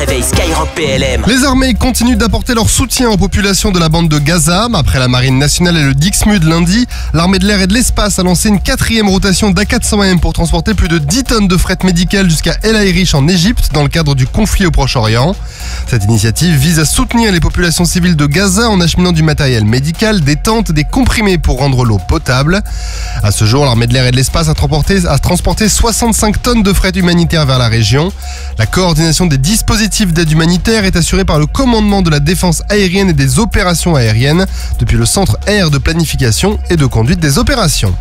réveil Skyrock PLM. Les armées continuent d'apporter leur soutien aux populations de la bande de Gaza. Après la marine nationale et le Dixmude lundi, l'armée de l'air et de l'espace a lancé une 4e rotation d'A400M pour transporter plus de 10 tonnes de fret médical jusqu'à El Arish en Égypte dans le cadre du conflit au Proche-Orient. Cette initiative vise à soutenir les populations civiles de Gaza en acheminant du matériel médical, des tentes, des comprimés pour rendre l'eau potable. À ce jour, l'armée de l'air et de l'espace a transporté 65 tonnes de fret humanitaire vers la région. La coordination des dispositifs d'aide humanitaire est assurée par le commandement de la défense aérienne et des opérations aériennes depuis le centre air de planification et de conduite des opérations.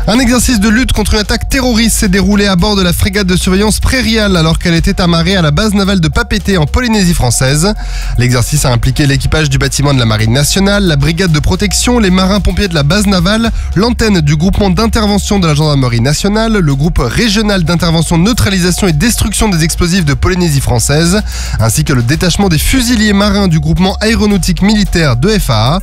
Un exercice de lutte contre une attaque terroriste s'est déroulé à bord de la frégate de surveillance Prairial alors qu'elle était amarrée à la base navale de Papeete en Polynésie française. L'exercice a impliqué l'équipage du bâtiment de la Marine nationale, la brigade de protection, les marins-pompiers de la base navale, l'antenne du groupement d'intervention de la gendarmerie nationale, le groupe régional d'intervention, neutralisation et destruction des explosifs de Polynésie française, ainsi que le détachement des fusiliers marins du groupement aéronautique militaire de FAA.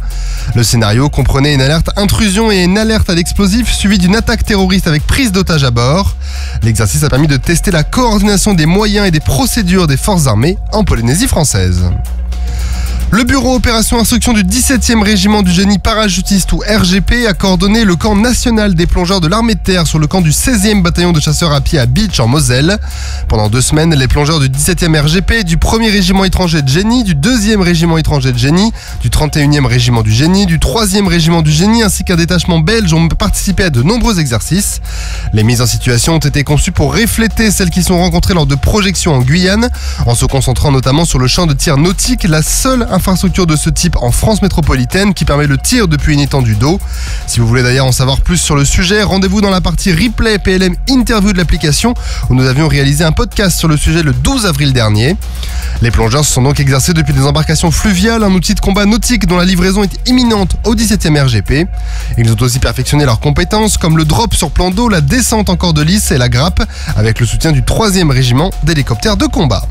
Le scénario comprenait une alerte intrusion et une alerte à l'explosif suivie d'une attaque terroriste avec prise d'otages à bord. L'exercice a permis de tester la coordination des moyens et des procédures des forces armées en Polynésie française. Le bureau opération instruction du 17e régiment du génie parachutiste ou RGP a coordonné le camp national des plongeurs de l'armée de terre sur le camp du 16e bataillon de chasseurs à pied à Beach en Moselle. Pendant 2 semaines, les plongeurs du 17e RGP, du 1er régiment étranger de génie, du 2e régiment étranger de génie, du 31e régiment du génie, du 3e régiment du génie ainsi qu'un détachement belge ont participé à de nombreux exercices. Les mises en situation ont été conçues pour refléter celles qui sont rencontrées lors de projections en Guyane, en se concentrant notamment sur le champ de tir nautique, la seule infrastructure de ce type en France métropolitaine qui permet le tir depuis une étendue d'eau. Si vous voulez d'ailleurs en savoir plus sur le sujet, rendez-vous dans la partie replay PLM interview de l'application où nous avions réalisé un podcast sur le sujet le 12 avril dernier. Les plongeurs se sont donc exercés depuis des embarcations fluviales, un outil de combat nautique dont la livraison est imminente au 17e RGP. Ils ont aussi perfectionné leurs compétences comme le drop sur plan d'eau, la descente en corde lisse et la grappe avec le soutien du 3e régiment d'hélicoptères de combat.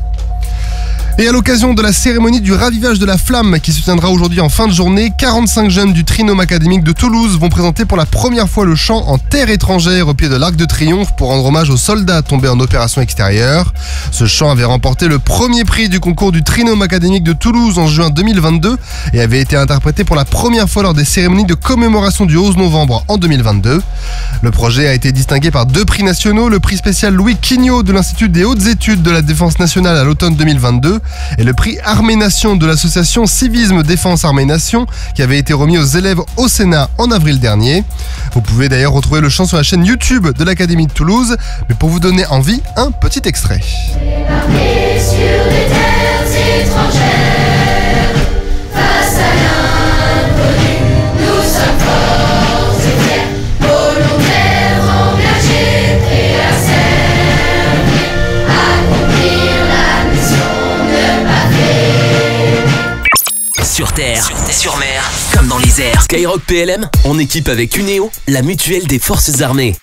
Et à l'occasion de la cérémonie du ravivage de la flamme qui se tiendra aujourd'hui en fin de journée, 45 jeunes du Trinôme académique de Toulouse vont présenter pour la première fois le chant en terre étrangère au pied de l'Arc de Triomphe pour rendre hommage aux soldats tombés en opération extérieure. Ce chant avait remporté le premier prix du concours du Trinôme académique de Toulouse en juin 2022 et avait été interprété pour la première fois lors des cérémonies de commémoration du 11 novembre en 2022. Le projet a été distingué par 2 prix nationaux, le prix spécial Louis Quignot de l'Institut des hautes études de la défense nationale à l'automne 2022 et le prix Armée Nation de l'association Civisme Défense Armée Nation qui avait été remis aux élèves au Sénat en avril dernier. Vous pouvez d'ailleurs retrouver le chant sur la chaîne YouTube de l'Académie de Toulouse, mais pour vous donner envie, un petit extrait. Débarquer sur les terres étrangères, face à l'inconnu, nous sommes forts et fiers, volontaires, engagés, prêts à servir, accomplir la mission de patrie. Sur terre, sur mer, comme dans les airs. Skyrock PLM, en équipe avec Uneo, la mutuelle des forces armées.